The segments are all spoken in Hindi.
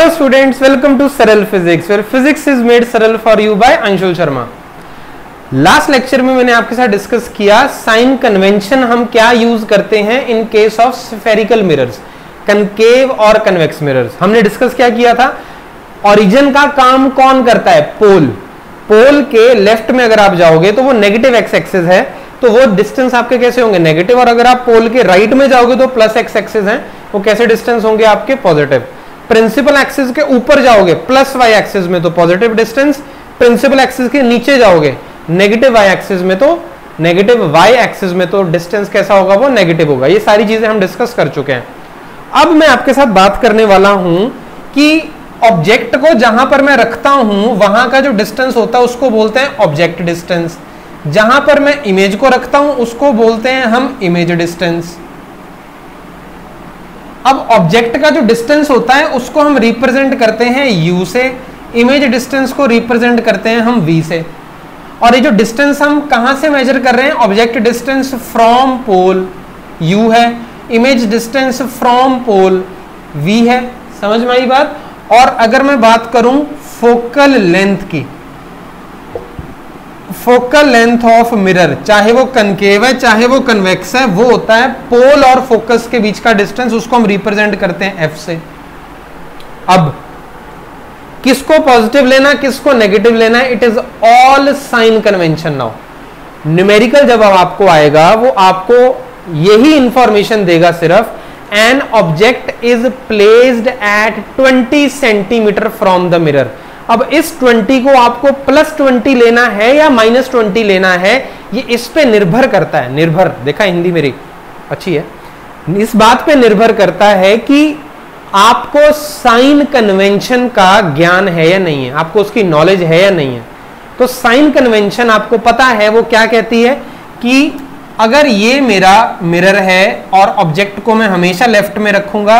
Hello students, welcome to Saral physics where physics is made सरल for you by Anshul Sharma. Last lecture में मैंने आपके साथ डिस्कस किया साइन कन्वेंशन हम क्या यूज करते हैं in case of spherical mirrors, concave और कन्वेक्स मिरर्स। हमने डिस्कस क्या किया था, ओरिजिन का काम कौन करता है, पोल। पोल के लेफ्ट में अगर आप जाओगे तो वो नेगेटिव एक्स एक्सिस है, तो वो डिस्टेंस आपके कैसे होंगे, नेगेटिव। और अगर आप पोल के राइट में जाओगे तो प्लस एक्स एक्सिस है, वो कैसे डिस्टेंस होंगे आपके, पॉजिटिव। प्रिंसिपल एक्सिस के ऊपर जाओगे प्लस वाई एक्सिस में तो पॉजिटिव डिस्टेंस, प्रिंसिपल एक्सिस के नीचे जाओगे नेगेटिव वाई एक्सिस में तो नेगेटिव वाई एक्सिस में तो डिस्टेंस कैसा होगा, वो नेगेटिव होगा। ये सारी चीजें हम डिस्कस कर चुके हैं। अब मैं आपके साथ बात करने वाला हूं कि ऑब्जेक्ट को जहां पर मैं रखता हूं वहां का जो डिस्टेंस होता है उसको बोलते हैं ऑब्जेक्ट डिस्टेंस। जहां पर मैं इमेज को रखता हूं उसको बोलते हैं हम इमेज डिस्टेंस। अब ऑब्जेक्ट का जो डिस्टेंस होता है उसको हम रिप्रेजेंट करते हैं u से, इमेज डिस्टेंस को रिप्रेजेंट करते हैं हम v से। और ये जो डिस्टेंस हम कहां से मेजर कर रहे हैं, object distance from pole u है, image distance from pole v है। समझ में आई बात। और अगर मैं बात करूं फोकल लेंथ की, फोकल लेंथ ऑफ मिरर, चाहे वो कनकेव है चाहे वो कन्वेक्स है, वो होता है पोल और फोकस के बीच का डिस्टेंस, उसको हम रिप्रेजेंट करते हैं f से। अब किसको पॉजिटिव लेना किसको नेगेटिव लेना है, it is all sign convention. Now numerical जब आपको आएगा वो आपको यही इंफॉर्मेशन देगा सिर्फ, an object is placed at 20 centimetre from the mirror. अब इस 20 को आपको +20 लेना है या -20 लेना है, ये इस पे निर्भर करता है। निर्भर, देखा हिंदी मेरी अच्छी है, इस बात पे निर्भर करता है कि आपको साइन कन्वेंशन का ज्ञान है या नहीं है, आपको उसकी नॉलेज है या नहीं है। तो साइन कन्वेंशन आपको पता है, वो क्या कहती है कि अगर ये मेरा मिरर है और ऑब्जेक्ट को मैं हमेशा लेफ्ट में रखूंगा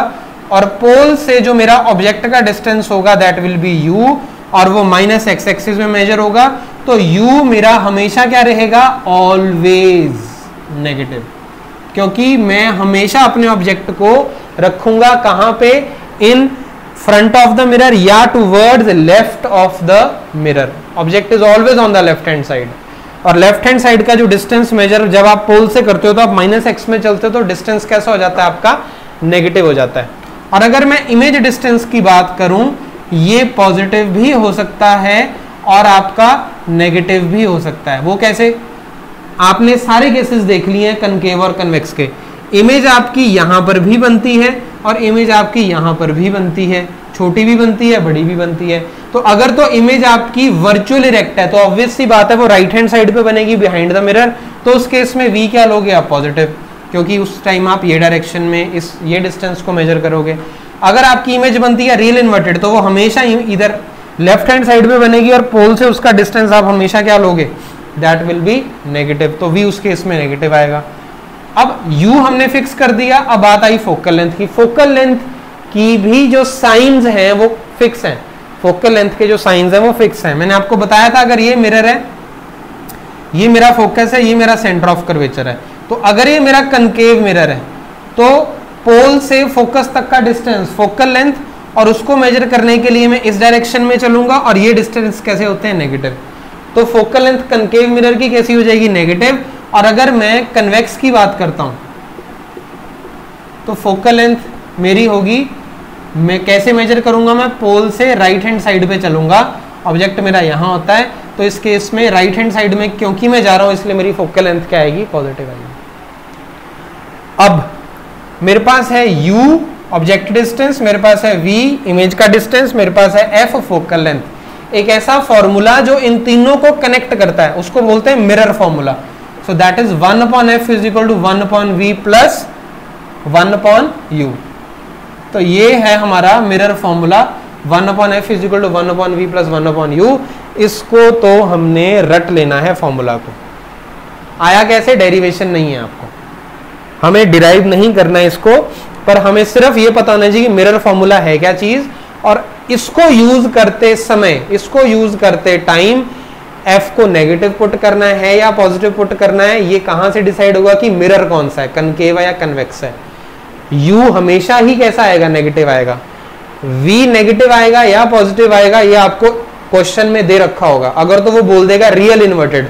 और पोल से जो मेरा ऑब्जेक्ट का डिस्टेंस होगा दैट विल बी u, और वो माइनस एक्स एक्सिस में मेजर होगा, तो u मेरा हमेशा क्या रहेगा, ऑलवेज नेगेटिव, क्योंकि मैं हमेशा अपने ऑब्जेक्ट को रखूंगा कहां पे, in front of the mirror या towards left of the mirror. Object is always on the left hand side, और लेफ्ट हैंड साइड का जो डिस्टेंस मेजर जब आप पोल से करते हो तो आप -x में चलते हो तो डिस्टेंस कैसा हो जाता है आपका, नेगेटिव हो जाता है। और अगर मैं इमेज डिस्टेंस की बात करूं, ये पॉजिटिव भी हो सकता है और आपका नेगेटिव भी हो सकता है। वो कैसे, आपने सारे केसेस देख लिए हैं कनकेव और कन्वेक्स के। इमेज आपकी यहां पर भी बनती है और इमेज आपकी यहां पर भी बनती है, छोटी भी बनती है बड़ी भी बनती है। तो अगर तो इमेज आपकी वर्चुअल इरेक्ट है तो ऑब्वियस सी बात है वो राइट हैंड साइड पे बनेगी बिहाइंड द मिरर, तो उस केस में v क्या लोगे आप, पॉजिटिव, क्योंकि उस टाइम आप ये डायरेक्शन में ये डिस्टेंस को मेजर करोगे। अगर आपकी इमेज बनती है रियल इन्वर्टेड तो वो हमेशा इधर लेफ्ट हैंड साइड में बनेगी और पोल से उसका डिस्टेंस आप हमेशा क्या लोगे, दैट विल बी नेगेटिव, तो v उस केस में नेगेटिव आएगा। अब u हमने फिक्स कर दिया। अब बात आई फोकल लेंथ की। फोकल लेंथ की भी जो साइंस हैं वो फिक्स हैं, फोकल लेंथ के जो साइंस हैं वो फिक्स हैं। मैंने आपको बताया था अगर ये मिरर है, ये मेरा फोकस है, ये मेरा सेंटर ऑफ कर्वेचर है, तो अगर ये मेरा कनकेव मिरर है तो पोल से फोकस तक का डिस्टेंस फोकल लेंथ, और उसको मेजर करने के लिए मैं इस डायरेक्शन में चलूंगा और ये डिस्टेंस कैसे होते हैं, नेगेटिव। तो फोकल लेंथ कनकेव मिरर की कैसी हो जाएगी, नेगेटिव। और अगर मैं कन्वेक्स की बात करता हूं तो फोकल लेंथ मेरी होगी, मैं कैसे मेजर करूंगा, मैं पोल से राइट हैंड साइड पे चलूंगा, ऑब्जेक्ट मेरा यहां होता है, तो इस केस में राइट हैंड साइड में क्योंकि मैं जा रहा हूं इसलिए मेरी फोकल लेंथ क्या आएगी, पॉजिटिव आएगी। अब मेरे पास है u ऑब्जेक्ट डिस्टेंस, मेरे पास है v इमेज का डिस्टेंस, मेरे पास है f फोकल लेंथ। एक ऐसा फॉर्मूला जो इन तीनों को कनेक्ट करता है उसको बोलते हैं mirror formula. So that is 1/f is equal to 1/v plus 1/u। तो ये है हमारा mirror formula, 1/f is equal to 1/v plus 1/u। इसको तो हमने रट लेना है फॉर्मूला को। आया कैसे, डेरिवेशन नहीं है आपको, हमें डिराइव नहीं करना है इसको, पर हमें सिर्फ ये पता होना चाहिए कि मिरर फॉर्मूला है क्या चीज, और इसको यूज करते समय, इसको यूज करते टाइम f को नेगेटिव पुट करना है या पॉजिटिव पुट करना है, ये कहां से डिसाइड होगा कि मिरर कौन सा है, कनकेव या कन्वेक्स है। u हमेशा ही कैसा आएगा, नेगेटिव आएगा। V नेगेटिव आएगा या पॉजिटिव आएगा ये आपको क्वेश्चन में दे रखा होगा। अगर तो वो बोल देगा रियल इन्वर्टेड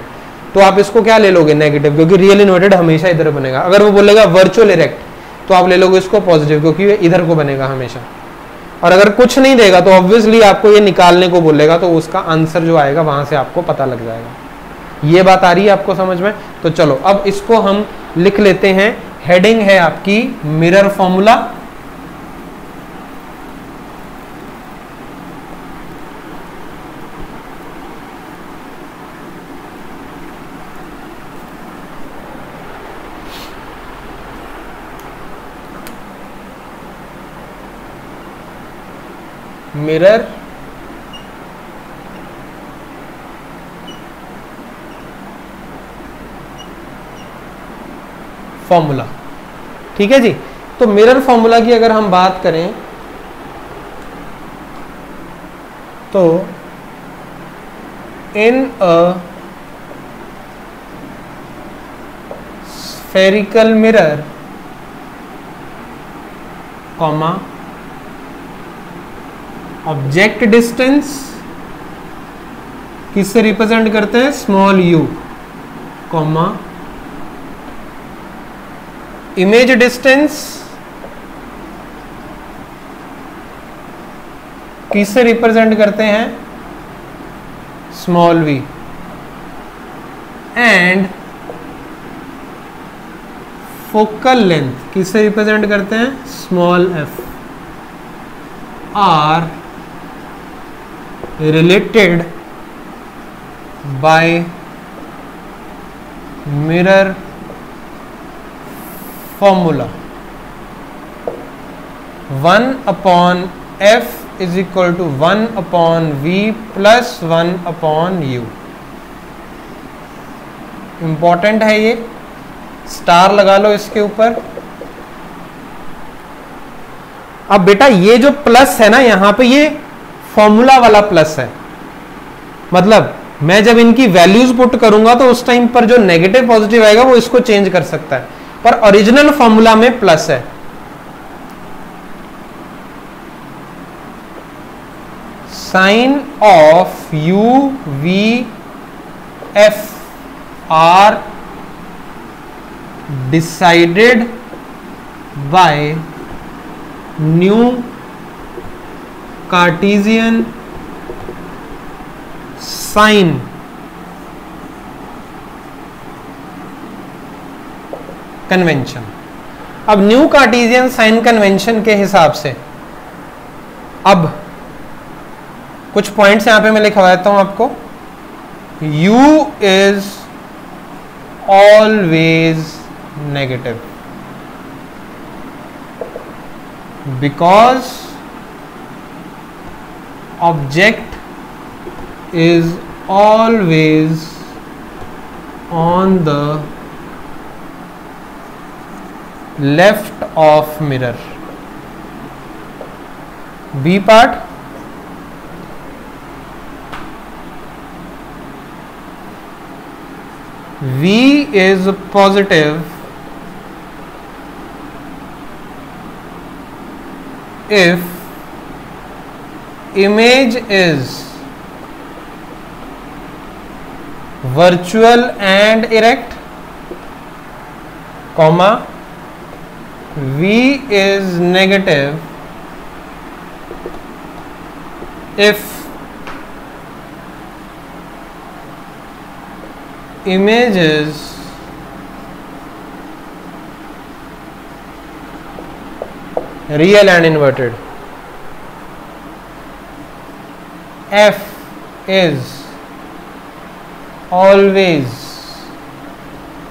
तो आप इसको क्या ले लोगे, नेगेटिव, क्योंकि रियल इन्वर्टेड हमेशा इधर बनेगा। अगर वो बोलेगा वर्चुअल इरेक्ट तो आप ले लोगे इसको पॉजिटिव, क्योंकि ये इधर को बनेगा हमेशा। और अगर कुछ नहीं देगा तो ऑब्वियसली आपको ये निकालने को बोलेगा, तो उसका आंसर जो आएगा वहां से आपको पता लग जाएगा। ये बात आ रही है आपको समझ में? तो चलो अब इसको हम लिख लेते हैं। हेडिंग है आपकी मिरर फॉर्मूला। मिरर फॉर्मूला, ठीक है जी। तो मिरर फॉर्मूला की अगर हम बात करें तो in a spherical mirror comma object distance किससे रिप्रेजेंट करते हैं, small u, comma image distance किससे रिप्रेजेंट करते हैं, small v, and focal length किससे रिप्रेजेंट करते हैं, small f, are related by mirror formula 1 upon f is equal to 1 upon v plus 1 upon u। Important है ये, स्टार लगा लो इसके ऊपर। अब बेटा ये जो प्लस है ना यहां पे, ये फॉर्मूला वाला प्लस है, मतलब मैं जब इनकी वैल्यूज पुट करूंगा तो उस टाइम पर जो नेगेटिव पॉजिटिव आएगा वो इसको चेंज कर सकता है, पर ओरिजिनल फॉर्मूला में प्लस है। Sign of u v f are decided by new Cartesian sign convention. अब न्यू कार्टेशियन साइन कन्वेंशन के हिसाब से अब कुछ पॉइंट्स यहां पे मैं लिखवाता हूं आपको। u is always negative because object is always on the left of mirror। B part, V is positive if image is virtual and erect, comma V is negative if image is real and inverted। F is always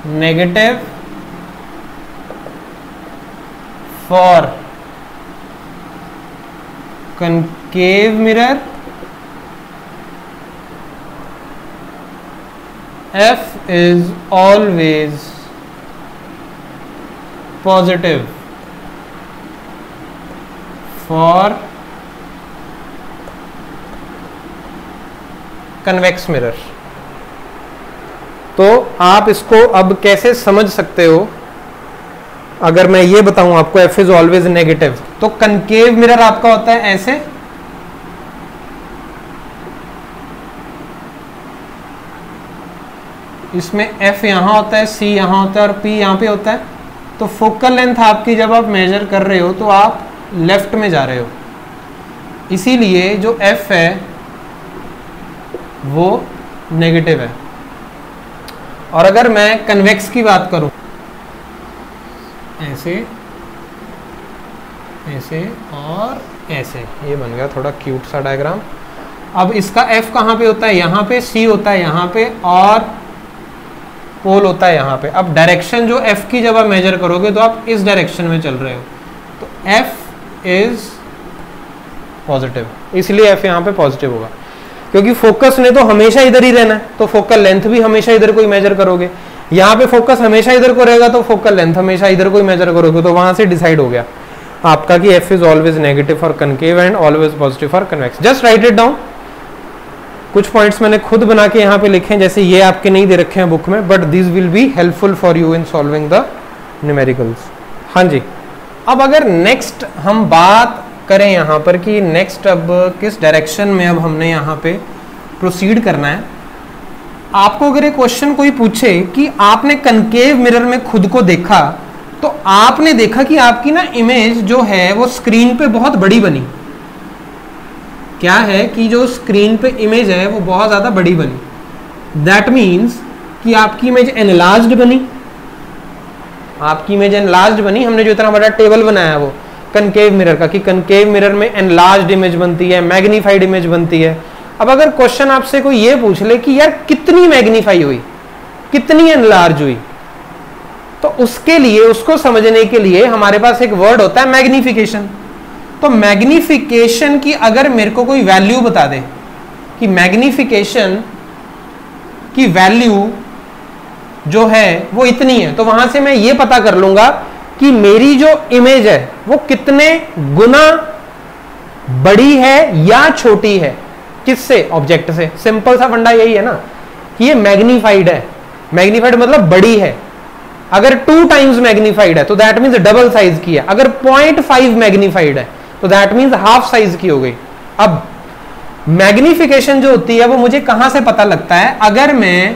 negative for concave mirror। F is always positive for convex mirror. तो आप इसको अब कैसे समझ सकते हो, अगर मैं ये बताऊं आपको f इज ऑलवेज नेगेटिव, तो कनकेव मिरर आपका होता है ऐसे, इसमें f यहां होता है, c यहां होता है और p यहां पे होता है। तो फोकल लेंथ आपकी जब आप मेजर कर रहे हो तो आप लेफ्ट में जा रहे हो, इसीलिए जो f है वो नेगेटिव है। और अगर मैं कन्वेक्स की बात करूं, ऐसे ऐसे और ऐसे, ये बन गया थोड़ा क्यूट सा डायग्राम। अब इसका f कहाँ पे होता है, यहाँ पे, c होता है यहाँ पे और पोल होता है यहाँ पे। अब डायरेक्शन जो f की जब आप मेजर करोगे तो आप इस डायरेक्शन में चल रहे हो, तो f इज पॉजिटिव, इसलिए f यहाँ पे पॉजिटिव होगा, क्योंकि फोकस ने तो हमेशा इधर ही रहना है, तो फोकल लेंथ भी हमेशा इधर को ही मेजर करोगे। यहाँ पे फोकस हमेशा इधर को रहेगा तो फोकल लेंथ हमेशा इधर को ही मेजर करोगे, तो वहां से डिसाइड हो गया आपका कि f is always negative for concave and always positive for convex. Just right it down. कुछ पॉइंट्स मैंने खुद बना के यहाँ पे लिखे हैं, जैसे ये आपके नहीं दे रखे हैं बुक में, but this will be helpful for you in solving the numericals. हाँ जी, अब अगर नेक्स्ट हम बात करें यहाँ पर कि नेक्स्ट अब किस डायरेक्शन में अब हमने यहाँ पे प्रोसीड करना है। आपको अगर एक क्वेश्चन कोई पूछे कि आपने कनकेव मिरर में खुद को देखा, तो आपने देखा कि आपकी ना इमेज जो है वो स्क्रीन पे बहुत बड़ी बनी। क्या है कि जो स्क्रीन पे इमेज है वो बहुत ज्यादा बड़ी बनी। दैट मीन्स कि आपकी इमेज एनलार्ज्ड बनी, आपकी इमेज एनलार्ज्ड बनी। हमने जो इतना बड़ा टेबल बनाया वो कनकेव मिरर का, कि कनकेव मिरर में एनलार्ज्ड इमेज बनती है, मैग्नीफाइड इमेज बनती है। अब अगर क्वेश्चन आपसे कोई ये पूछ ले कि यार कितनी मैग्नीफाई हुई, कितनी एनलार्ज हुई, तो उसके लिए, उसको समझने के लिए हमारे पास एक वर्ड होता है मैग्निफिकेशन। तो मैग्निफिकेशन की अगर मेरे को कोई वैल्यू बता दे कि मैग्निफिकेशन की वैल्यू जो है वो इतनी है, तो वहां से मैं ये पता कर लूंगा कि मेरी जो इमेज है वो कितने गुना बड़ी है या छोटी है। किससे? ऑब्जेक्ट से। सिंपल सा फंडा यही है ना कि ये मैग्नीफाइड है। मैग्नीफाइड मतलब बड़ी है। अगर 2 टाइम्स मैग्नीफाइड है तो दैट मीन्स डबल साइज की है। अगर 0.5 मैग्नीफाइड है तो दैट मीन्स हाफ साइज की हो गई। अब मैग्निफिकेशन जो होती है वो मुझे कहां से पता लगता है? अगर मैं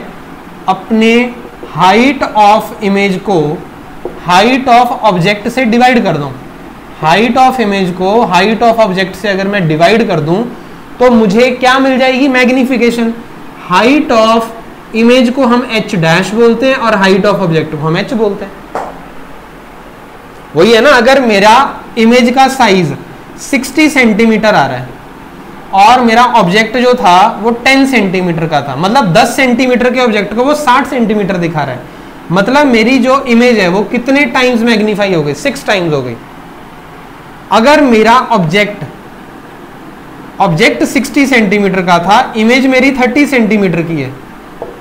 अपने हाइट ऑफ इमेज को हाइट ऑफ ऑब्जेक्ट से डिवाइड कर दूं, हाइट ऑफ इमेज को हाइट ऑफ ऑब्जेक्ट से अगर मैं डिवाइड कर दूं तो मुझे क्या मिल जाएगी? मैग्निफिकेशन। हाइट ऑफ इमेज को हम h डैश बोलते हैं और हाइट ऑफ ऑब्जेक्ट को हम h बोलते हैं। वही है ना, अगर मेरा इमेज का साइज 60 सेंटीमीटर आ रहा है और मेरा ऑब्जेक्ट जो था वो 10 सेंटीमीटर का था, मतलब 10 सेंटीमीटर के ऑब्जेक्ट को वो 60 सेंटीमीटर दिखा रहा है, मतलब मेरी जो इमेज है वो कितने टाइम्स मैग्नीफाई हो गई? 6 टाइम्स हो गई। अगर मेरा ऑब्जेक्ट 60 सेंटीमीटर का था, इमेज मेरी 30 सेंटीमीटर की है,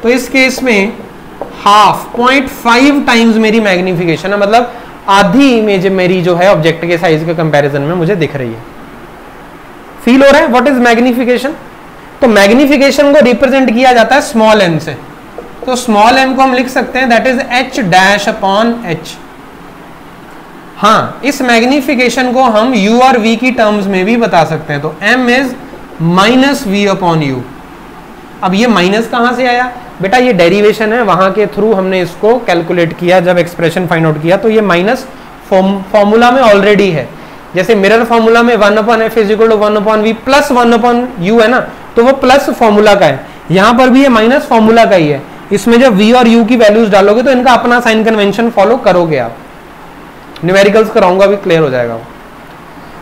तो इस केस में हाफ 0.5 टाइम्स मेरी मैग्निफिकेशन है, मतलब आधी इमेज मेरी जो है ऑब्जेक्ट के साइज के कंपैरिजन में मुझे दिख रही है। फील हो रहा है व्हाट इज मैग्निफिकेशन? तो मैग्निफिकेशन को रिप्रेजेंट किया जाता है स्मॉल m से। तो स्मॉल m को हम लिख सकते हैं that is h dash upon h। हाँ, इस मैग्निफिकेशन को हम u और v की टर्म्स में भी बता सकते हैं। तो m is minus v upon u। अब ये माइनस कहां से आया बेटा? ये डेरिवेशन है, वहां के थ्रू हमने इसको कैलकुलेट किया, जब एक्सप्रेशन फाइंड आउट किया तो ये माइनस फॉर्मूला में ऑलरेडी है। जैसे मिरर फॉर्मूला में 1/f is equal to 1/v plus 1/u है ना, तो वो प्लस फॉर्मूला का है। यहां पर भी ये माइनस फॉर्मूला का ही है। इसमें जब v और u की वैल्यूज डालोगे तो इनका अपना साइन कन्वेंशन फॉलो करोगे आप। न्यूमेरिकल्स कराऊंगा, अभी क्लियर हो जाएगा वो।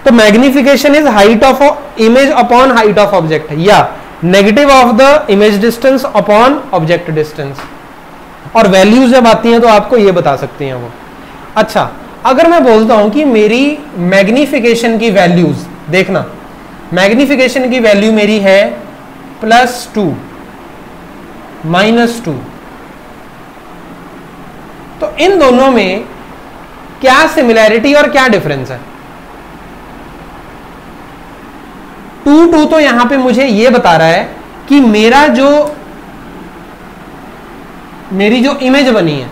तो magnification is height of image upon height of object, या negative of the image distance upon object distance. और वैल्यूज जब आती हैं तो आपको ये बता सकती हैं वो। अच्छा, अगर मैं बोलता हूं कि मेरी मैग्निफिकेशन की वैल्यूज देखना, मैग्निफिकेशन की वैल्यू मेरी है +2 -2, तो इन दोनों में क्या सिमिलैरिटी और क्या डिफरेंस है? 2 तो यहां पे मुझे ये बता रहा है कि मेरी जो इमेज बनी है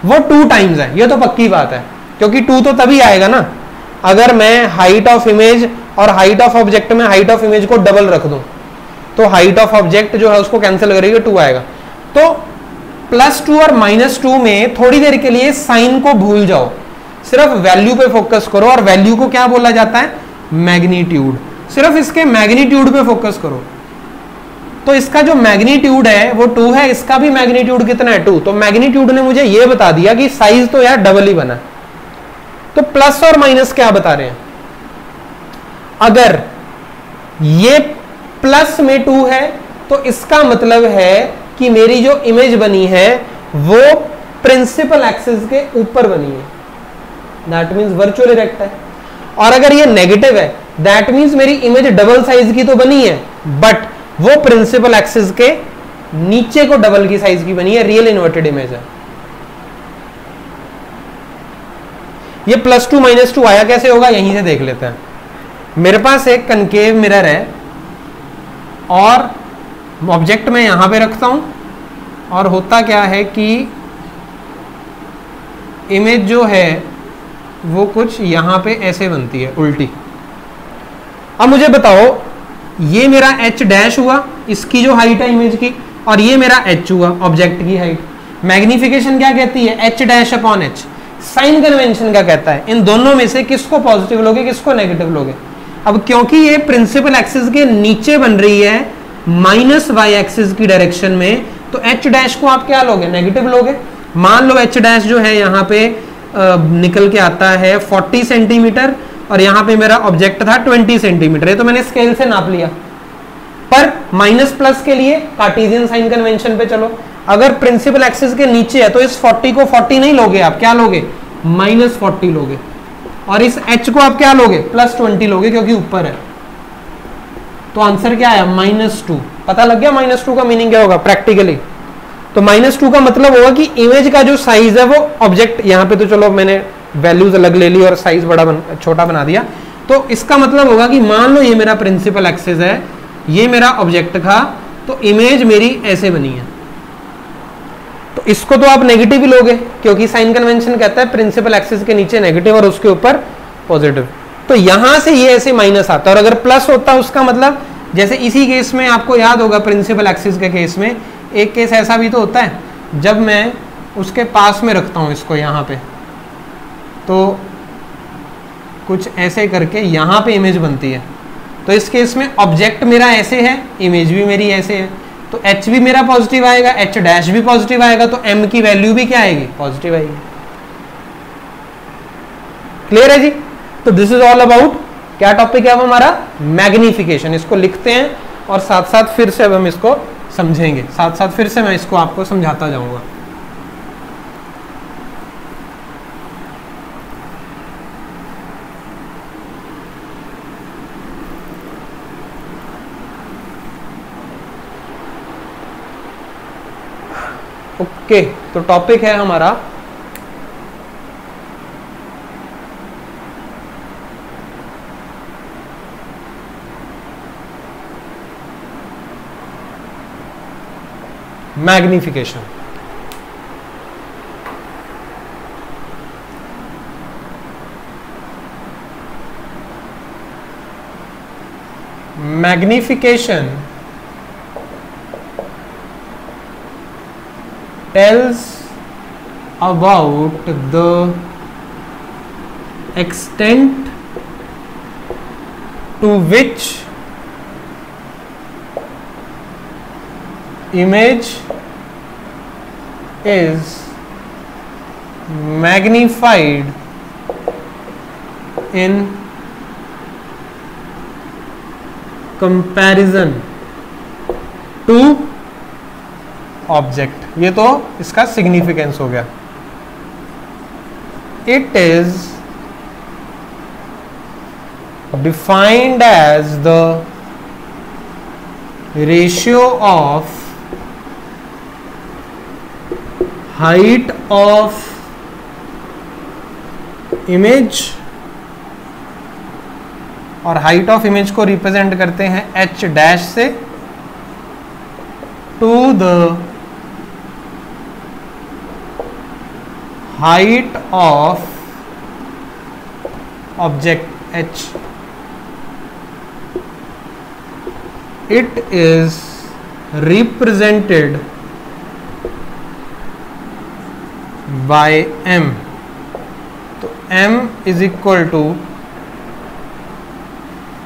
वो 2 टाइम्स है, ये तो पक्की बात है। क्योंकि 2 तो तभी आएगा ना अगर मैं हाइट ऑफ इमेज और हाइट ऑफ ऑब्जेक्ट में हाइट ऑफ इमेज को डबल रख दूं, तो हाइट ऑफ ऑब्जेक्ट जो है उसको कैंसिल करेगा 2 आएगा। तो +2 और -2 में थोड़ी देर के लिए साइन को भूल जाओ, सिर्फ वैल्यू पे फोकस करो, और वैल्यू को क्या बोला जाता है, मैग्नीट्यूड। सिर्फ इसके मैग्नीट्यूड पे फोकस करो। तो इसका जो मैग्नीट्यूड है वो 2 है, इसका भी मैग्नीट्यूड कितना है 2। तो मैग्नीट्यूड ने मुझे ये बता दिया कि साइज तो यार डबल ही बना। तो प्लस और माइनस क्या बता रहे हैं, अगर ये प्लस में 2 है तो इसका मतलब है कि मेरी जो इमेज बनी है वो प्रिंसिपल एक्सिस के ऊपर बनी है, दैट मींस वर्चुअल इरेक्ट है। और अगर ये नेगेटिव है दैट मींस मेरी इमेज डबल साइज की तो बनी है, बट वो प्रिंसिपल एक्सिस के नीचे को डबल की साइज की बनी है, रियल इन्वर्टेड इमेज है। ये +2 -2 आया कैसे होगा, यहीं से देख लेते हैं। मेरे पास एक कनकेव मिरर है और ऑब्जेक्ट मैं यहां पे रखता हूं, और होता क्या है कि इमेज जो है वो कुछ यहां पे ऐसे बनती है उल्टी। अब मुझे बताओ, ये मेरा h' हुआ, इसकी जो हाइट है इमेज की, और ये मेरा h हुआ ऑब्जेक्ट की हाइट। मैग्निफिकेशन क्या कहती है, h'/h। साइन कन्वेंशन क्या कहता है, इन दोनों में से किसको पॉजिटिव लोगे किसको नेगेटिव लोगे। अब क्योंकि ये प्रिंसिपल एक्सिस के नीचे बन रही है -y एक्सिस की डायरेक्शन में, तो h' को आप क्या लोगे, नेगेटिव लोगे। मान लो h' जो है यहाँ पे निकल के आता है 40 सेंटीमीटर, और यहाँ पे मेरा ऑब्जेक्ट था 20 सेंटीमीटर। ये तो मैंने स्केल से नाप लिया, पर माइनस प्लस के लिए कार्टेशियन साइन कन्वेंशन पे चलो। अगर प्रिंसिपल एक्सिस के नीचे है तो इस 40 को 40 नहीं लोगे आप, क्या लोगे, -40 लोगे, और इस h को आप क्या लोगे, +20 लोगे, क्योंकि ऊपर है। तो आंसर क्या आया, -2। पता लग गया -2 का मीनिंग क्या होगा प्रैक्टिकली। तो -2 का मतलब होगा कि इमेज का जो साइज है वो ऑब्जेक्ट, यहाँ पे तो चलो मैंने वैल्यूज अलग ले ली और साइज छोटा बना दिया। तो इसका मतलब होगा कि मान लो ये मेरा प्रिंसिपल एक्सिस है, ये मेरा ऑब्जेक्ट था, तो इमेज मेरी ऐसे बनी है। तो इसको तो आप नेगेटिव ही लोगे, क्योंकि साइन कन्वेंशन कहता है प्रिंसिपल एक्सिस के नीचे नेगेटिव और उसके ऊपर पॉजिटिव। तो यहां से ये ऐसे माइनस आता है, और अगर प्लस होता है उसका मतलब, जैसे इसी केस में आपको याद होगा प्रिंसिपल एक्सिस के केस में एक केस ऐसा भी तो होता है जब मैं उसके पास में रखता हूं इसको यहाँ पे, तो कुछ ऐसे करके यहाँ पे इमेज बनती है। तो इस केस में ऑब्जेक्ट मेरा ऐसे है, इमेज भी मेरी ऐसे है, तो h भी मेरा पॉजिटिव आएगा, h' भी पॉजिटिव आएगा, तो m की वैल्यू भी क्या आएगी, पॉजिटिव आएगी। क्लियर है जी। तो दिस इज ऑल अबाउट, क्या टॉपिक है अब हमारा, मैग्निफिकेशन। इसको लिखते हैं और साथ साथ फिर से अब हम इसको समझेंगे, साथ साथ फिर से मैं इसको आपको समझाता जाऊंगा। ओके, तो टॉपिक है हमारा magnification. Magnification tells about the extent to which image is magnified in comparison to object. ये तो इसका सिग्निफिकेंस हो गया। It is defined as the ratio of height of image, और हाइट ऑफ इमेज को रिप्रेजेंट करते हैं h' से, to the height of object H, it is represented by M. तो M is equal to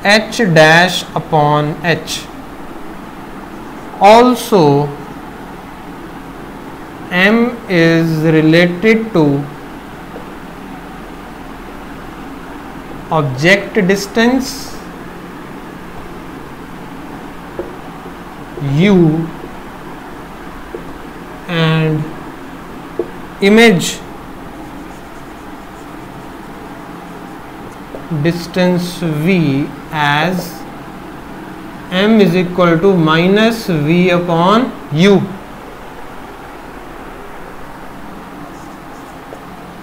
H dash upon H. Also M is related to object distance U and image distance V as M is equal to minus V upon U.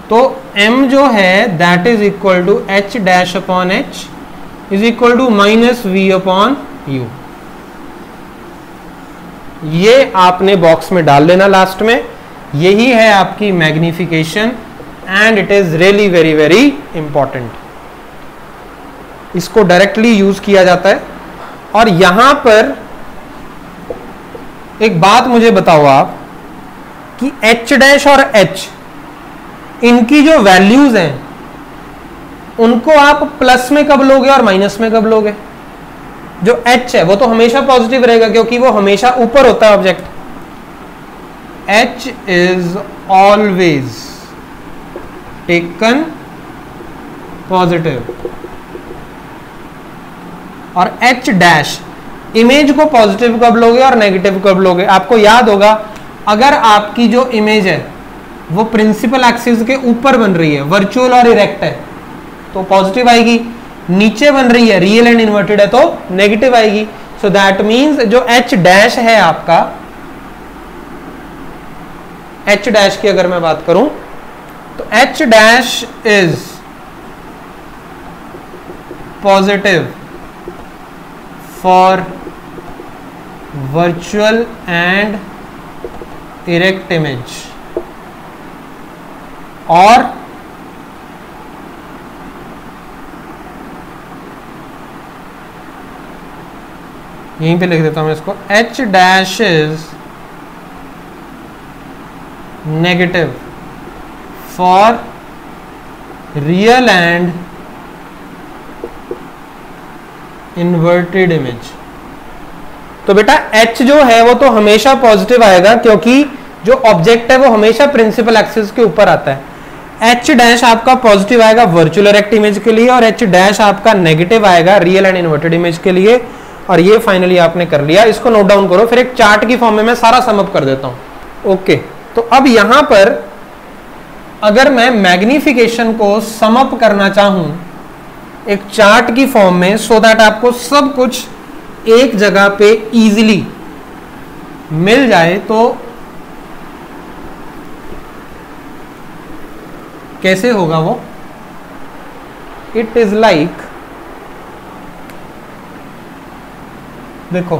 तो M जो है that is equal to H dash upon H is equal to minus V upon U. ये आपने बॉक्स में डाल लेना लास्ट में. यही है आपकी magnification and it is really very very important. इसको डायरेक्टली यूज किया जाता है. और यहां पर एक बात मुझे बताओ आप कि H डैश और H इनकी जो वैल्यूज हैं उनको आप प्लस में कब लोगे और माइनस में कब लोगे? जो H है वो तो हमेशा पॉजिटिव रहेगा क्योंकि वो हमेशा ऊपर होता है object. H is always taken positive. और H डैश इमेज को पॉजिटिव कब लोगे और नेगेटिव कब लोगे? आपको याद होगा अगर आपकी जो इमेज है वो प्रिंसिपल एक्सिस के ऊपर बन रही है, वर्चुअल और इरेक्ट है, तो पॉजिटिव आएगी. नीचे बन रही है, रियल एंड इन्वर्टेड है, तो नेगेटिव आएगी. सो दैट मींस जो H डैश है आपका, H डैश की अगर मैं बात करूं तो H dash is positive for virtual and erect image. और यहीं पे लिख देता हूं इसको. H dash is negative for real and inverted image. तो बेटा H जो है वो तो हमेशा पॉजिटिव आएगा क्योंकि जो ऑब्जेक्ट है वो हमेशा प्रिंसिपल एक्सिस के ऊपर आता है. H डैश आपका पॉजिटिव आएगा वर्चुअल इरेक्ट इमेज के लिए और H डैश आपका नेगेटिव आएगा रियल एंड इन्वर्टेड इमेज के लिए. और ये फाइनली आपने कर लिया. इसको नोट डाउन करो, फिर एक चार्ट की फॉर्म में मैं सारा सम अप कर देता हूं. ओके, तो अब यहां पर अगर मैं मैग्निफिकेशन को सम अप करना चाहूं एक चार्ट की फॉर्म में सो दैट आपको सब कुछ एक जगह पे इजीली मिल जाए, तो कैसे होगा वो? इट इज लाइक, देखो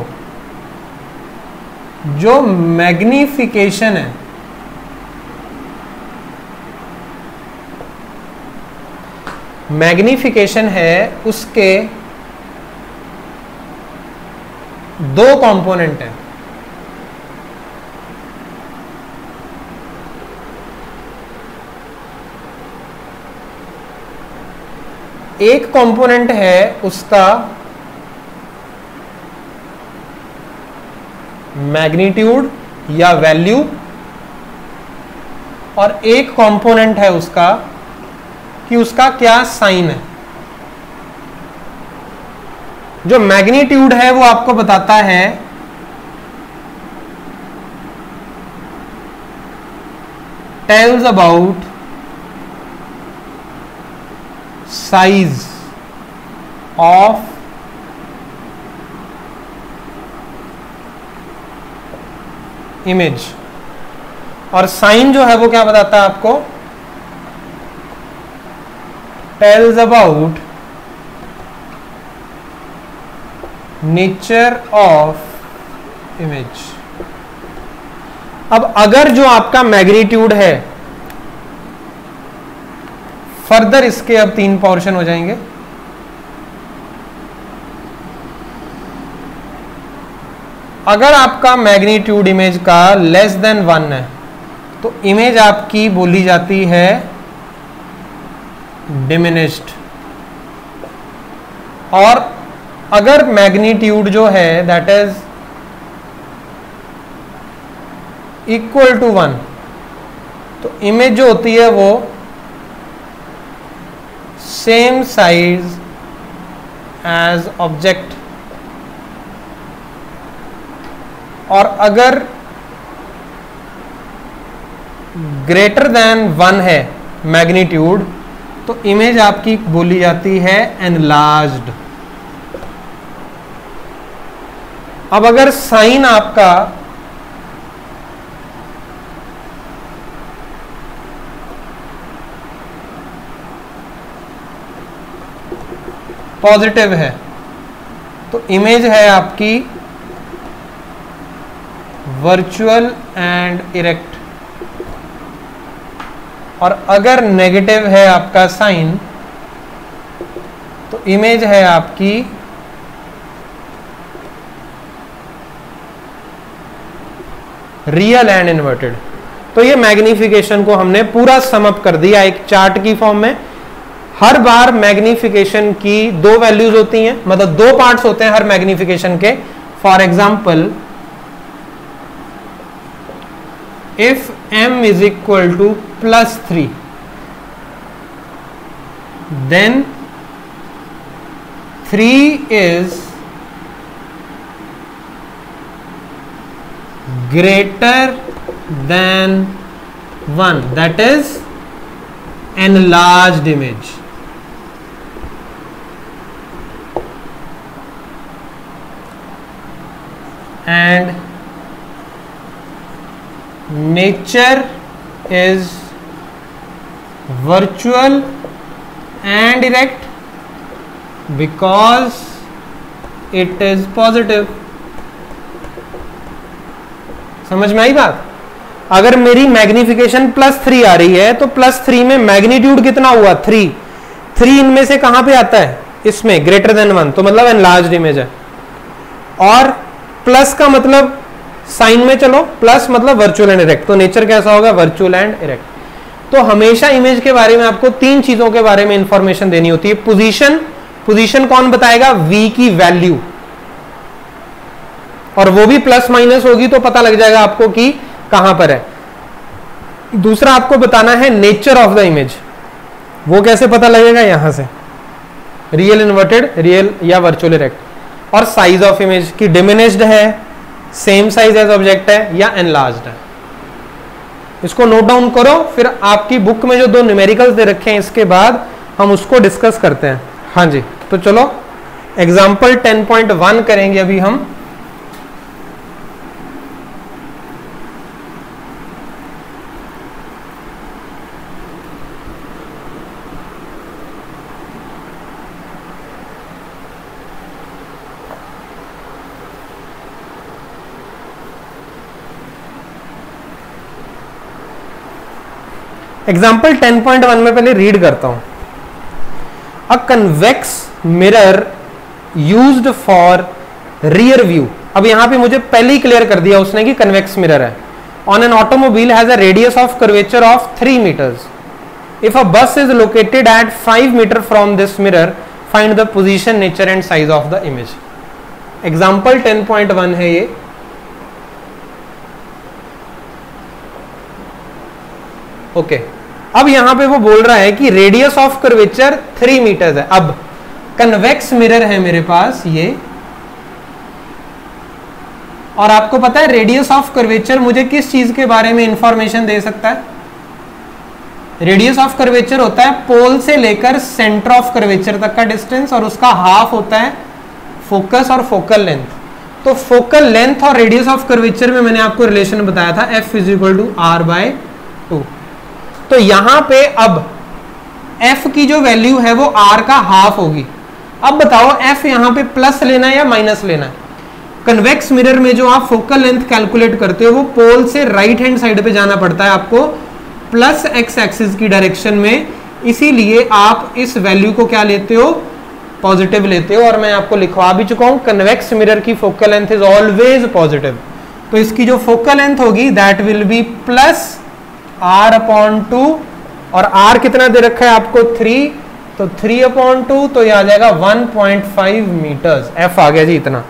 जो मैग्निफिकेशन है उसके दो कंपोनेंट हैं. एक कंपोनेंट है उसका मैग्नीट्यूड या वैल्यू और एक कंपोनेंट है उसका कि उसका क्या साइन है. जो मैग्नीट्यूड है वो आपको बताता है tells about size of image. और साइन जो है वो क्या बताता है आपको? Tells about nature of image. अब अगर जो आपका मैग्नीट्यूड है फर्दर इसके अब 3 पोर्शन हो जाएंगे। अगर आपका मैग्नीट्यूड इमेज का लेस देन 1 है तो इमेज आपकी बोली जाती है डिमिनिश्ड, और अगर मैग्नीट्यूड जो है दैट इज इक्वल टू 1 तो इमेज जो होती है वो सेम साइज एज ऑब्जेक्ट, और अगर ग्रेटर देन 1 है मैग्नीट्यूड तो इमेज आपकी बोली जाती है एनलार्ज्ड। अब अगर साइन आपका पॉजिटिव है तो इमेज है आपकी वर्चुअल एंड इरेक्ट, और अगर नेगेटिव है आपका साइन तो इमेज है आपकी रियल एंड इन्वर्टेड। तो ये मैग्निफिकेशन को हमने पूरा समअप कर दिया एक चार्ट की फॉर्म में। हर बार मैग्निफिकेशन की 2 वैल्यूज होती हैं, मतलब 2 पार्ट्स होते हैं हर मैग्निफिकेशन के। For example if m is equal to +3 then 3 is greater than 1, that is enlarged image. And nature is virtual and direct because it is positive. समझ में आई बात? अगर मेरी मैग्निफिकेशन +3 आ रही है तो +3 में मैग्नीट्यूड कितना हुआ 3 इनमें से कहां पे आता है इसमें ग्रेटर देन 1, तो मतलब एनलार्ज्ड इमेज है। और प्लस का मतलब साइन में चलो, प्लस मतलब वर्चुअल एंड इरेक्ट, तो नेचर कैसा होगा वर्चुअल एंड इरेक्ट। तो हमेशा इमेज के बारे में आपको 3 चीजों के बारे में इंफॉर्मेशन देनी होती है। पोजीशन कौन बताएगा, v की वैल्यू, और वो भी प्लस माइनस होगी तो पता लग जाएगा आपको कि कहां पर है। दूसरा आपको बताना है नेचर ऑफ द इमेज, वो कैसे पता लगेगा, यहां से रियल इन्वर्टेड, रियल या वर्चुअल इरेक्ट। और साइज ऑफ इमेज की डिमिनिश्ड है, सेम साइज एज ऑब्जेक्ट है या एनलार्ज्ड है। इसको नोट डाउन करो, फिर आपकी बुक में जो 2 न्यूमेरिकल्स दे रखे हैं इसके बाद हम उसको डिस्कस करते हैं। हाँ जी, तो चलो एग्जाम्पल 10.1 करेंगे अभी हम। एग्जाम्पल 10.1 में पहले रीड करता हूं। अ convex mirror used for rear view. अब यहां पे मुझे पहले ही क्लियर कर दिया उसने कि कन्वेक्स मिरर है। On an automobile has a radius of curvature of 3 meters. If a bus is located at 5 metre from this mirror, find the position, nature and size of the image. Example 10.1 है ये। ओके, अब यहां पे वो बोल रहा है कि रेडियस ऑफ कर्वेचर 3 मीटर्स है। अब कन्वेक्स मिरर है मेरे पास ये, और आपको पता है रेडियस ऑफ कर्वेचर मुझे किस चीज के बारे में इंफॉर्मेशन दे सकता है। रेडियस ऑफ कर्वेचर होता है पोल से लेकर सेंटर ऑफ कर्वेचर तक का डिस्टेंस, और उसका हाफ होता है फोकस और फोकल लेंथ। तो फोकल लेंथ और रेडियस ऑफ कर्वेचर में मैंने आपको रिलेशन बताया था F = R/2। तो यहां पे अब f की जो वैल्यू है वो r का हाफ होगी। अब बताओ f यहां पे प्लस लेना है या माइनस लेना है। कन्वेक्स मिरर में जो आप फोकल लेंथ कैलकुलेट करते हो वो पोल से राइट हैंड साइड पे जाना पड़ता है आपको, प्लस x एक्सिस की डायरेक्शन में, इसीलिए आप इस वैल्यू को क्या लेते हो, पॉजिटिव लेते हो। और मैं आपको लिखवा भी चुका हूं, कन्वेक्स मिरर की focal length is always positive. तो इसकी जो फोकल लेंथ होगी that will be plus r/2, और r कितना दे रखा है आपको 3, तो 3/2, तो यह आ जाएगा 1.5 मीटर्स। f आ गया जी इतना।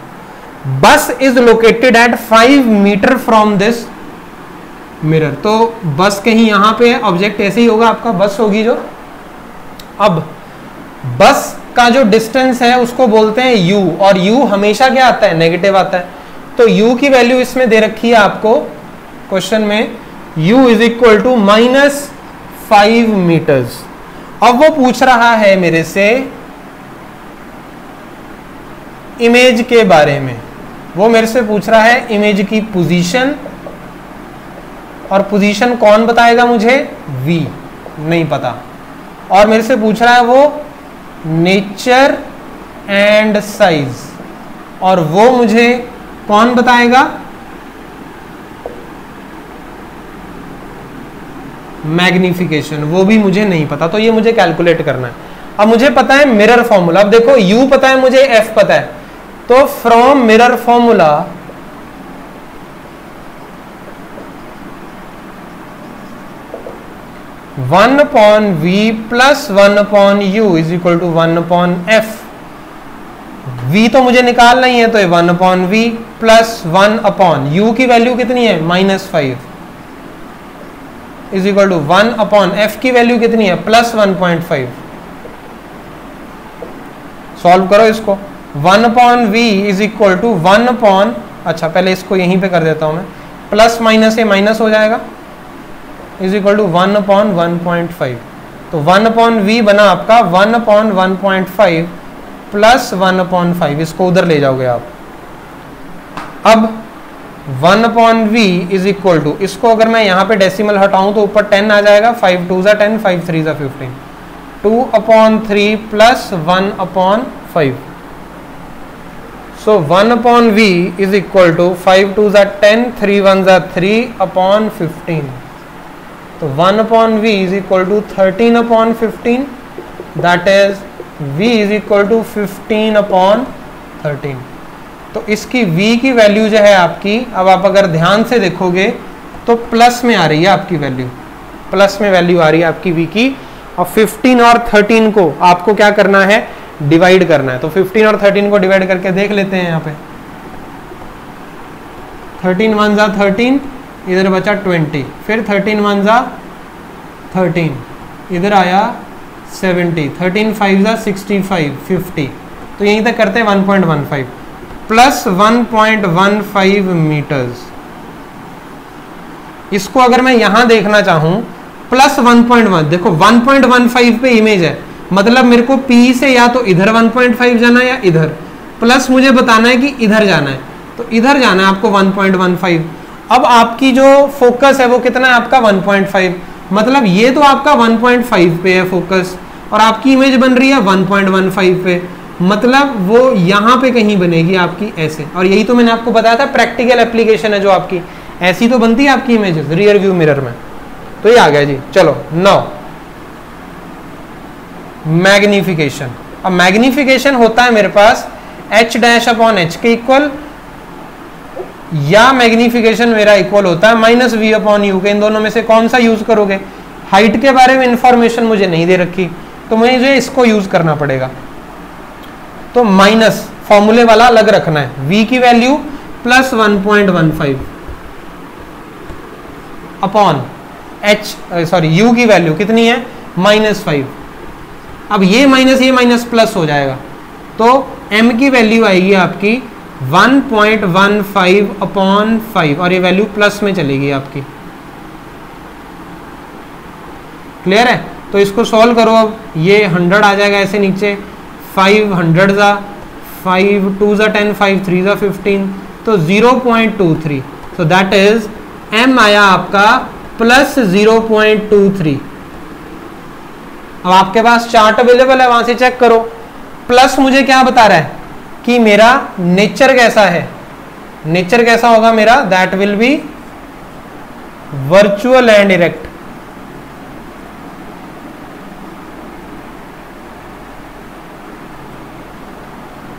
Bus is located at 5 metre from this mirror. तो बस कहीं यहां पे है, ऑब्जेक्ट ऐसे ही होगा आपका, बस होगी जो। अब बस का जो डिस्टेंस है उसको बोलते हैं u, और u हमेशा क्या आता है, नेगेटिव आता है। तो u की वैल्यू इसमें दे रखी है आपको क्वेश्चन में, u is equal to -5 metres. अब वो पूछ रहा है मेरे से इमेज के बारे में, वो मेरे से पूछ रहा है इमेज की पोजीशन, और पोजीशन कौन बताएगा मुझे, v, नहीं पता। और मेरे से पूछ रहा है वो नेचर एंड साइज, और वो मुझे कौन बताएगा, मैग्निफिकेशन, वो भी मुझे नहीं पता। तो ये मुझे कैलकुलेट करना है। अब मुझे पता है मिरर फॉर्मूला, अब देखो u पता है मुझे, f पता है, तो from mirror formula 1/v plus 1/u is equal to 1/f। v तो मुझे निकालना ही है, तो 1/v प्लस 1/u की वैल्यू कितनी है, -5 इज इक्वल टू 1/f की वैल्यू कितनी है, प्लस 1.5। सॉल्व करो इसको। 1/v इज इक्वल टू 1/, अच्छा पहले इसको यहीं पे कर देता हूं मैं, प्लस माइनस से माइनस हो जाएगा, इज इक्वल टू 1/1.5। तो 1/v बना आपका 1/1.5 प्लस 1/5, इसको उधर ले जाओगे आप। अब 1/v इज इक्वल टू, इसको अगर मैं यहाँ पे डेसिमल हटाऊं तो ऊपर 10 आ जाएगा, 5 2 ज़ा 10, 5 3 ज़ा 15, 2/3 plus 1/5। So 1/v is equal to 5 2 ज़ा 10, 3 1 ज़ा 3/15। तो 1/v is equal to 13/15, that is v is equal to 15/13। तो इसकी v की वैल्यू जो है आपकी, अब आप अगर ध्यान से देखोगे तो प्लस में आ रही है आपकी वैल्यू, प्लस में वैल्यू आ रही है आपकी v की। और 15 और 13 को आपको क्या करना है, डिवाइड करना है। तो 15 और 13 को डिवाइड करके देख लेते हैं। यहाँ पे 13 1 ज़ा 13, इधर बचा 20, फिर 13 1 ज़ा 13, इधर आया 70, 13 5 ज़ा 65, 50। तो यहीं तक करते हैं 1.15 प्लस 1.15 मीटर्स। इसको अगर मैं यहां देखना चाहूं, प्लस 1.1, देखो 1.15 पे इमेज है, मतलब मेरे को P से या तो इधर 1.5 जाना है या इधर, प्लस मुझे बताना है कि इधर जाना है, तो इधर जाना है आपको 1.15। अब आपकी जो फोकस है वो कितना है आपका 1.5, मतलब ये तो आपका 1.5 पे है फोकस, और आपकी इमेज बन रही है 1.15 पे, मतलब वो यहाँ पे कहीं बनेगी आपकी ऐसे। और यही तो मैंने आपको बताया था प्रैक्टिकल एप्लीकेशन है जो आपकी ऐसी तो बनती है आपकी इमेजेस रियर व्यू मिरर में। तो ये आ गया जी। चलो नाउ मैग्निफिकेशन। अब मैग्निफिकेशन होता है मेरे पास h' के इक्वल, या मैग्निफिकेशन मेरा इक्वल होता है -v/u के। इन दोनों में से कौन सा यूज करोगे? हाइट के बारे में इंफॉर्मेशन मुझे नहीं दे रखी, तो मुझे इसको यूज करना पड़ेगा। तो माइनस फॉर्मूले वाला अलग रखना है, v की वैल्यू प्लस 1.15 अपॉन u की वैल्यू कितनी है -5। अब ये माइनस प्लस हो जाएगा, तो m की वैल्यू आएगी आपकी 1.15/5, और ये वैल्यू प्लस में चलेगी आपकी। क्लियर है? तो इसको सॉल्व करो। अब ये 100 आ जाएगा ऐसे नीचे, 500 ज़ा 5 2 ज़ा 10, 5 3 ज़ा 15, तो 0.23। सो दैट इज m आया आपका प्लस 0.23। अब आपके पास चार्ट अवेलेबल है, वहां से चेक करो। प्लस मुझे क्या बता रहा है कि मेरा नेचर कैसा है, नेचर कैसा होगा मेरा, that will be virtual and erect.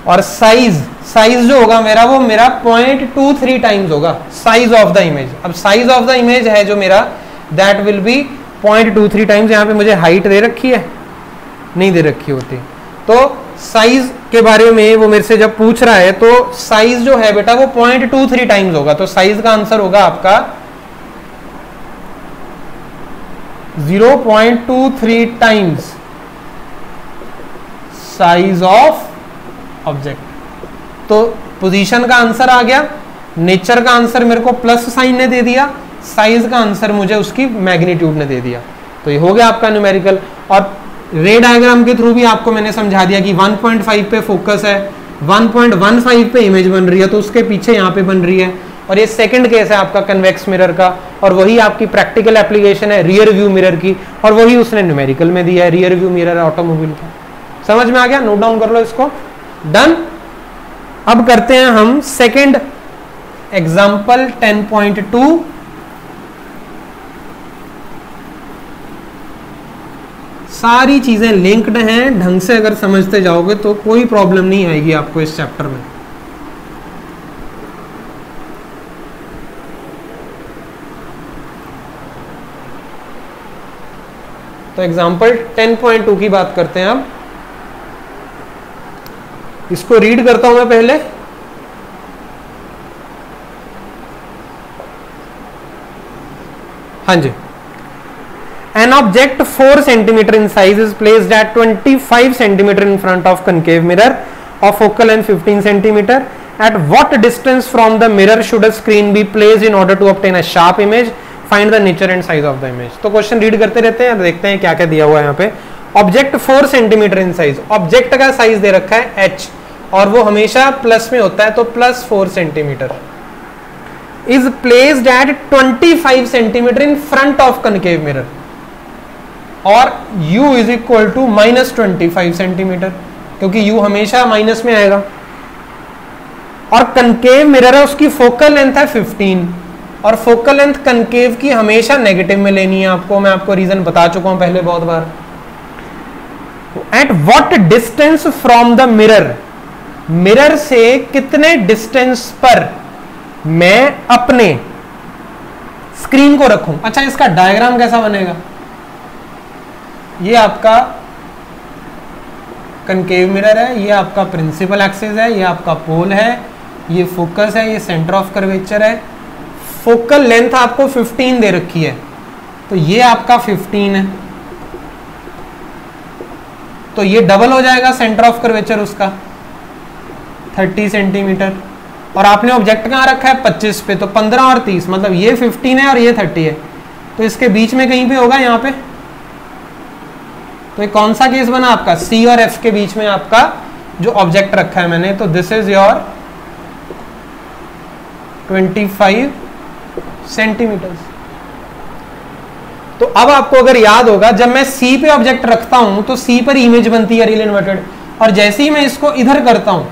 और साइज जो होगा मेरा वो मेरा 0.23 टाइम्स होगा साइज ऑफ द इमेज। अब साइज ऑफ द इमेज है जो मेरा दैट विल बी 0.23 टाइम्स। यहाँ पे मुझे हाइट दे रखी है, नहीं दे रखी होती। तो साइज के बारे में वो मेरे से जब पूछ रहा है तो साइज जो है बेटा वो 0.23 टाइम्स होगा। तो साइज का आंसर होगा आपका 0.23 टाइम्स साइज ऑफ ऑब्जेक्ट। तो पोजीशन का आंसर आ गया, नेचर का आंसर मेरे को प्लस साइन ने दे दिया, साइज का आंसर मुझे उसकी मैग्नीट्यूड ने दे दिया। तो ये हो गया आपका न्यूमेरिकल। और रे डायग्राम के थ्रू भी आपको मैंने समझा दिया कि 1.5 पे फोकस है, 1.15 पे इमेज बन रही है, तो उसके पीछे यहाँ पे बन रही है। और ये सेकंड केस है आपका कन्वेक्स मिरर का, और वही आपकी प्रैक्टिकल एप्लीकेशन है रियर व्यू मिरर की, और वही उसने न्यूमेरिकल में दिया है, रियर व्यू मिरर ऑटोमोबाइल का। समझ में आ गया? नोट डाउन कर लो इसको। डन। अब करते हैं हम सेकंड एग्जांपल 10.2। सारी चीजें लिंक्ड हैं, ढंग से अगर समझते जाओगे तो कोई प्रॉब्लम नहीं आएगी आपको इस चैप्टर में। तो एग्जांपल 10.2 की बात करते हैं अब। इसको रीड करता हूं मैं पहले। हाँ जी। An object 4 centimeter in size is placed at 25 centimeter in front of concave mirror of focal length 15 centimeter. At what distance from the mirror should a screen be placed in order to obtain a sharp image? Find the nature and size of the image. तो क्वेश्चन रीड करते रहते हैं, देखते हैं क्या क्या दिया हुआ है यहाँ पे। Object 4 centimetre in size, object का साइज दे रखा है h, और वो हमेशा प्लस में होता है, तो plus 4 centimetre. Is placed at 25 centimetre in front of concave mirror, और u is equal to -25 centimetre, क्योंकि u हमेशा माइनस में आएगा। और कनकेव मिरर है, उसकी फोकल लेंथ है 15, और फोकल लेंथ कनकेव की हमेशा नेगेटिव में लेनी है आपको। मैं आपको रीजन बता चुका हूं पहले बहुत बार। At what distance from the mirror, mirror से कितने डिस्टेंस पर मैं अपने स्क्रीन को रखूं। अच्छा, इसका डायग्राम कैसा बनेगा? ये आपका कनकेव मिरर है, ये आपका प्रिंसिपल एक्सिस है, ये आपका पोल है, ये फोकस है, ये सेंटर ऑफ कर्वेचर है। फोकल लेंथ आपको 15 दे रखी है, तो ये आपका 15 है, तो ये डबल हो जाएगा सेंटर ऑफ कर्वेचर उसका 30 सेंटीमीटर। और आपने ऑब्जेक्ट कहां रखा है? 25 पे, तो 15 और 30 मतलब ये 15 है और ये 30 है, तो इसके बीच में कहीं पे होगा यहाँ पे। तो ये कौन सा केस बना आपका? C और F के बीच में आपका जो ऑब्जेक्ट रखा है मैंने, तो दिस इज योर 25 सेंटीमीटर। तो अब आपको अगर याद होगा, जब मैं C पे ऑब्जेक्ट रखता हूं तो C पर इमेज बनती है रियल इन्वर्टेड, और जैसे ही मैं इसको इधर करता हूं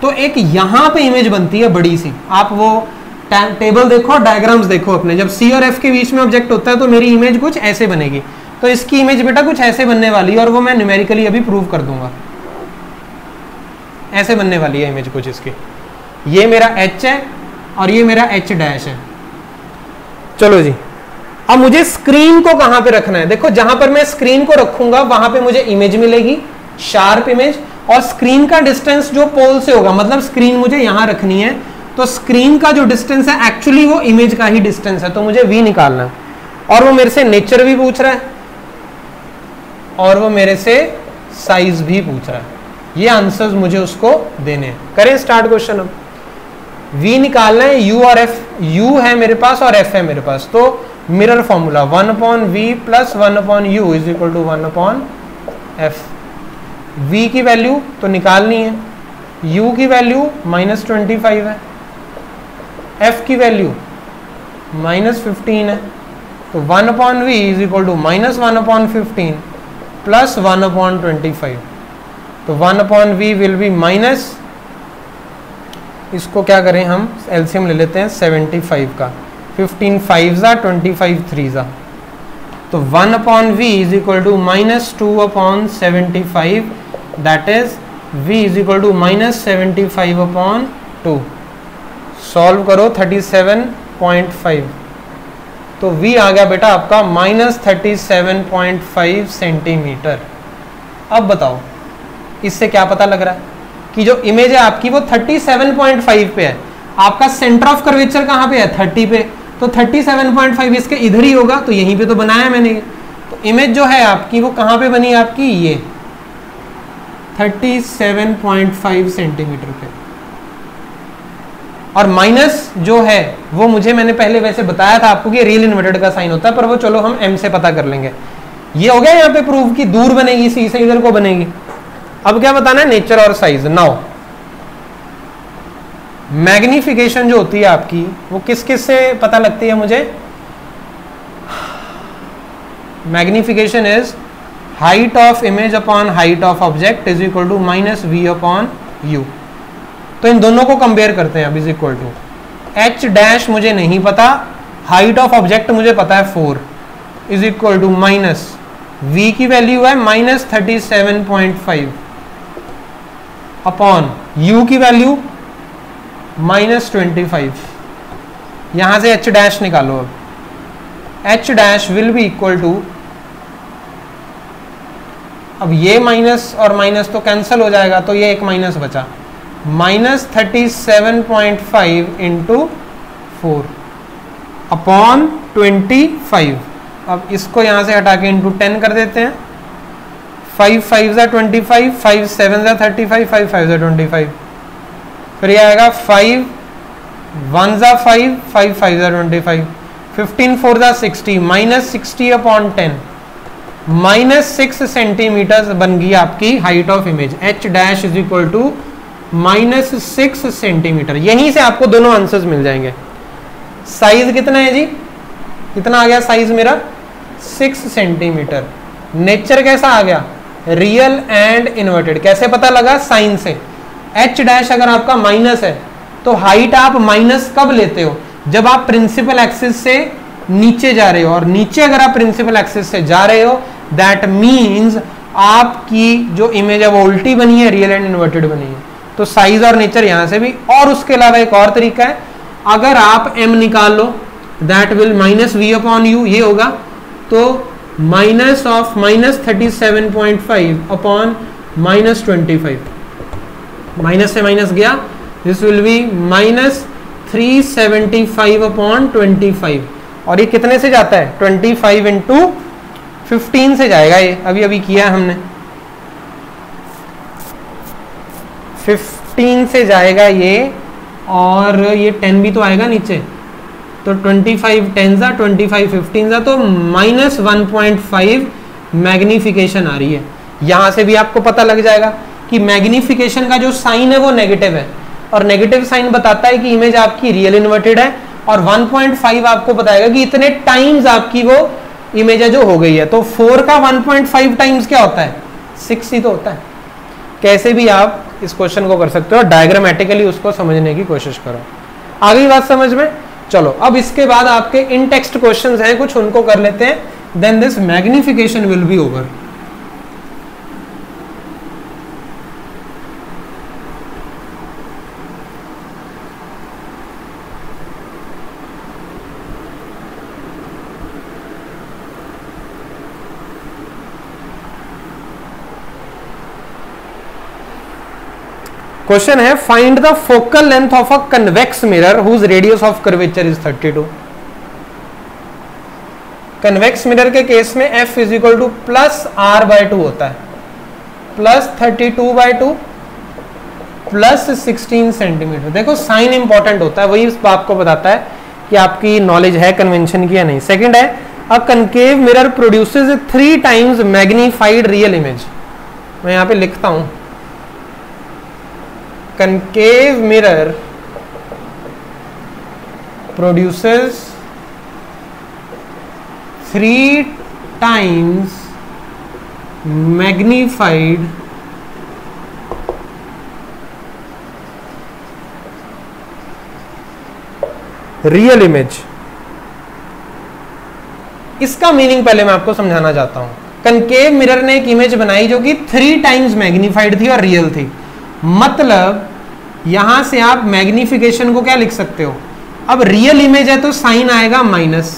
तो एक यहां पे इमेज बनती है बड़ी सी। आप वो टेबल देखो, डायग्राम्स देखो अपने, जब C और F के बीच में ऑब्जेक्ट होता है तो मेरी इमेज कुछ ऐसे बनेगी। तो इसकी इमेज बेटा कुछ ऐसे बनने वाली है, और वो मैं न्यूमेरिकली अभी प्रूव कर दूंगा। ऐसे बनने वाली है इमेज कुछ इसकी। ये मेरा H है और ये मेरा H डैश है। चलो जी, अब मुझे स्क्रीन को कहां पे रखना है? देखो, जहां पर मैं स्क्रीन को रखूंगा वहां पे मुझे इमेज मिलेगी, शार्प इमेज, और स्क्रीन का डिस्टेंस जो पोल से होगा, मतलब स्क्रीन मुझे यहां रखनी है, तो स्क्रीन का जो डिस्टेंस है एक्चुअली वो इमेज का ही डिस्टेंस है, तो मुझे v निकालना है। और वो मेरे से नेचर भी पूछ रहा है, और वो मेरे से साइज भी पूछ रहा है। ये आंसर्स मुझे उसको देने हैं। करें स्टार्ट क्वेश्चन। अब v निकालना है, u और f, u है मेरे पास और f है मेरे पास, तो mirror formula 1/v plus 1/u is equal to 1/f। v की वैल्यू तो निकालनी है, u की वैल्यू -25 है, f की वैल्यू -15 है, तो 1/v is equal to -1/15 plus 1/25। तो 1/v विल बी माइनस, इसको क्या करें हम, एलसीएम ले लेते हैं 75 का, 15 5 25 3 तो 1/v is equal to -2/75, that is v is equal to -75/2। Solve करो 37.5, तो v आ गया बेटा आपका -37.5 सेंटीमीटर। अब बताओ इससे क्या पता लग रहा है कि जो इमेज है आपकी वो 37.5 पे है, आपका सेंटर ऑफ कर्वेचर कहाँ पे है 30 पे, तो 37.5 इसके इधर ही होगा, तो यहीं पे तो बनाया मैंने। तो इमेज जो है आपकी वो कहाँ पे बनी आपकी, ये 37.5 सेंटीमीटर पे। और माइनस जो है वो मुझे मैंने पहले वैसे बताया था आपको कि रियल इन्वर्टेड का साइन होता है, पर वो चलो हम m से पता कर लेंगे। ये हो गया यहाँ पे प्रूव कि दूर बनेगी, सी से इधर को बनेगी। अब क्या बताना है, नेचर और साइज। नाउ मैग्निफिकेशन जो होती है आपकी वो किस किस से पता लगती है मुझे, magnification is height of image upon height of object is equal to -v/u। तो इन दोनों को कंपेयर करते हैं। अब is equal to h dash मुझे नहीं पता, हाइट ऑफ ऑब्जेक्ट मुझे पता है 4, is equal to minus v की वैल्यू है -37.5 अपॉन u की वैल्यू -25। यहां से h डैश निकालो। अब h dash will be equal to, अब ये माइनस और माइनस तो कैंसिल हो जाएगा, तो ये एक माइनस बचा, -37.5 इंटू 4 अपॉन 25। अब इसको यहां से हटा के इंटू 10 कर देते हैं। 5 5 ज़ा 25, 5 7 ज़ा 35, 5 5 ज़ा 25। फिर ये आएगा 5 1 ज़ा 5, 5 5 ज़ा 25, 15 4 ज़ा 60, -60 अपॉन 10, -6 सेंटीमीटर बन गई आपकी height of image. h dash is equal to -6 centimetre. यहीं से आपको दोनों आंसर्स मिल जाएंगे। साइज कितना है जी, कितना आ गया साइज मेरा, 6 सेंटीमीटर। नेचर कैसा आ गया, रियल एंड इन्वर्टेड। कैसे पता लगा, साइन से। h डैश अगर आपका माइनस है तो हाइट आप माइनस कब लेते हो, जब आप प्रिंसिपल एक्सिस से नीचे जा रहे हो, और नीचे अगर आप प्रिंसिपल एक्सिस से जा रहे हो दैट मीन्स आपकी जो इमेज है वो उल्टी बनी है, रियल एंड इन्वर्टेड बनी है। तो साइज और नेचर यहां से भी। और उसके अलावा एक और तरीका है, अगर आप m निकाल लो दैट विल -v/u, ये होगा, तो माइनस ऑफ -37.5 अपॉन -25, माइनस से माइनस गया, दिस विल बी -375 अपॉन 25। और ये कितने से जाता है, 25 इंटू 15 से जाएगा। ये अभी अभी किया है हमने, 15 से जाएगा ये, और ये 10 भी तो आएगा नीचे, तो 25 10 ज़ा 25 15 ज़ा, तो -1.5 मैग्निफिकेशन आ रही है। यहां से भी आपको पता लग जाएगा कि मैग्निफिकेशन का जो साइन है वो नेगेटिव है, और नेगेटिव साइन बताता है कि इमेज आपकी रियल इन्वर्टेड है, और 1.5 आपको बताएगा कि इतने टाइम्स आपकी वो इमेज है जो हो गई है। तो 4 का 1.5 टाइम्स क्या होता है, 6 ही तो होता है। कैसे भी आप इस क्वेश्चन को कर सकते हो, डायग्रामेटिकली उसको समझने की कोशिश करो। आ गई बात समझ में। चलो अब इसके बाद आपके इन टेक्स्ट क्वेश्चंस हैं कुछ, उनको कर लेते हैं, then this magnification will be over. Question है, find the focal length of a convex mirror whose radius of curvature is 32। Convex mirror के केस में f is equal to +r/2 होता है, +32/2 +16 सेंटीमीटर। देखो साइन इंपॉर्टेंट होता है, वही इस बात को बताता है कि आपकी नॉलेज है कन्वेंशन की या नहीं। सेकंड है, a concave mirror produces 3 times magnified real image. मैं यहां पे लिखता हूं, concave mirror produces 3 times magnified real image। इसका मीनिंग पहले मैं आपको समझाना चाहता हूं। कनकेव मिरर ने एक इमेज बनाई जो कि 3 टाइम्स मैग्नीफाइड थी और रियल थी। मतलब यहां से आप मैग्निफिकेशन को क्या लिख सकते हो, अब रियल इमेज है तो साइन आएगा माइनस,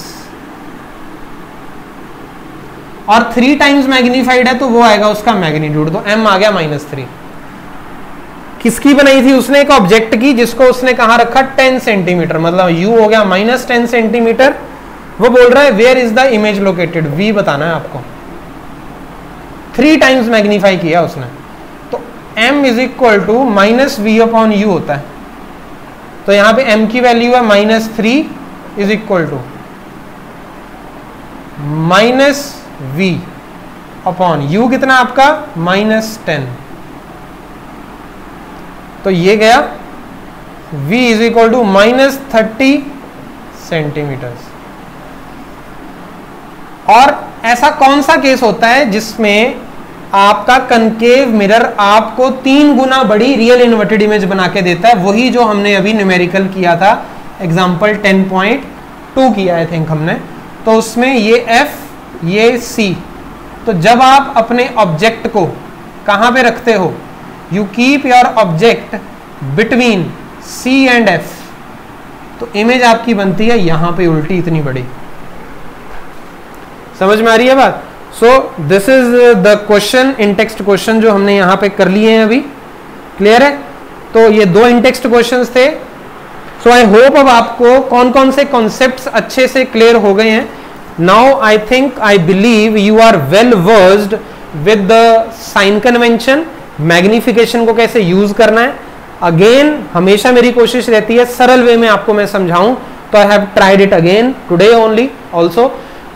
और 3 टाइम्स मैग्नीफाइड है तो वो आएगा उसका मैग्नीट्यूड, तो m आ गया -3। किसकी बनाई थी उसने, एक ऑब्जेक्ट की, जिसको उसने कहां रखा 10 सेंटीमीटर, मतलब u हो गया -10 सेंटीमीटर। वो बोल रहा है where is the image located, v बताना है आपको, 3 टाइम्स मैग्नीफाई किया उसने, तो m is equal to -v/u होता है। तो यहां पे m की वैल्यू है -3 इज इक्वल टू -v/u, कितना आपका -10, तो ये गया v is equal to -30 centimetre. और ऐसा कौन सा केस होता है जिसमें आपका कनकेव मिरर आपको 3 गुना बड़ी रियल इन्वर्टेड इमेज बना के देता है, वही जो हमने अभी न्यूमेरिकल किया था, एग्जांपल 10.2 किया आई थिंक हमने, तो उसमें ये f ये c, तो जब आप अपने ऑब्जेक्ट को कहां पे रखते हो, you keep your object between c and f, तो इमेज आपकी बनती है यहां पे उल्टी इतनी बड़ी। समझ में आ रही है बात? So this is the question, in text question जो हमने यहां पे कर लिए हैं अभी, क्लियर है? तो ये 2 इन टेक्स्ट क्वेश्चंस थे। सो आई होप अब आपको कौन कौन से कॉन्सेप्ट्स अच्छे से क्लियर हो गए हैं। Now I think, I believe you are well versed with the sign convention, magnification को कैसे यूज करना है। अगेन हमेशा मेरी कोशिश रहती है सरल वे में आपको मैं समझाऊं, तो I have tried it again today only also.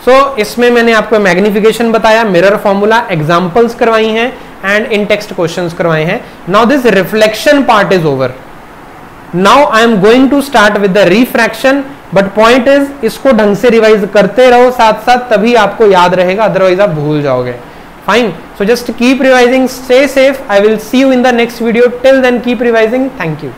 So इसमें मैंने आपको मैग्निफिकेशन बताया, मिरर फॉर्मूला, एग्जांपल्स करवाई हैं एंड इन टेक्स्ट क्वेश्चंस करवाए हैं। Now this reflection part is over, now I am going to start with the refraction, but point is इसको ढंग से रिवाइज करते रहो साथ साथ, तभी आपको याद रहेगा, अदरवाइज आप भूल जाओगे। Fine. So just keep revising, stay safe. I will see you in the next video. Till then, keep revising. Thank you.